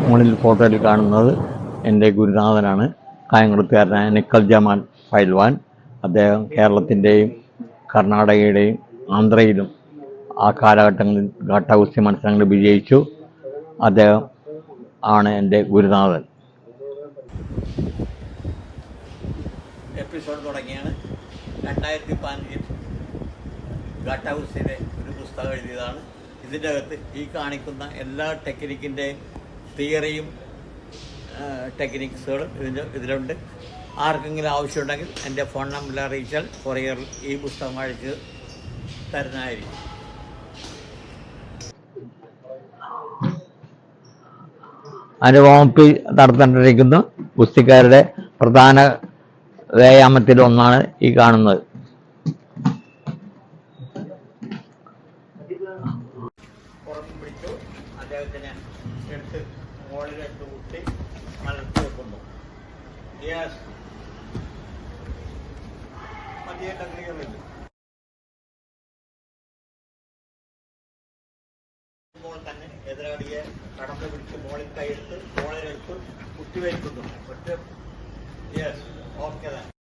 മുകളിൽ ഫോട്ടോയിൽ കാണുന്നത് എൻ്റെ ഗുരുനാഥനാണ്. കായംകുളത്തുകാരനായ നിക്കൽ ജമാൽ പൈൽവാൻ. അദ്ദേഹം കേരളത്തിൻ്റെയും കർണാടകയുടെയും ആന്ധ്രയിലും ആ കാലഘട്ടങ്ങളിൽ ഗാട്ടാഗുസ്തി മത്സരങ്ങൾ വിജയിച്ചു. അദ്ദേഹം ആണ് എൻ്റെ ഗുരുനാഥൻ. എപ്പിസോഡ് തുടങ്ങിയാണ്. 2015 ഗാട്ടാഗുസ്തിയുടെ ഒരു പുസ്തകം എഴുതിയതാണ്. ഇതിൻ്റെ അകത്ത് ഈ കാണിക്കുന്ന എല്ലാ ടെക്നിക്കിൻ്റെയും തിയറിയും ടെക്നിക്സുകളും ഇതിലുണ്ട്. ആർക്കെങ്കിലും ആവശ്യമുണ്ടെങ്കിൽ എൻ്റെ ഫോൺ നമ്പറിൽ അറിയിച്ചാൽ കൊറിയറിൽ ഈ പുസ്തകം അയച്ച് തരുന്നതായിരിക്കും. അനുവാമപ്പി നടത്തേണ്ടിയിരിക്കുന്ന ഗുസ്തിക്കാരുടെ പ്രധാന വ്യായാമത്തിൽ ഒന്നാണ് ഈ കാണുന്നത്. പുറത്ത് പിടിച്ചു അദ്ദേഹത്തിനെ എടുത്ത് മുകളിലെടുത്ത് കുത്തി മലർത്തി വെക്കുന്നു. മതിയെ ക്ലിയറില്ല. തന്നെ എതിരാളിയെ കടന്നു പിടിച്ച് മുകളിൽ കൈയെടുത്ത് മുകളിലെടുത്ത് കുത്തിവയ്ക്കുന്നു. ഒറ്റ ഓക്കെ തന്നെ.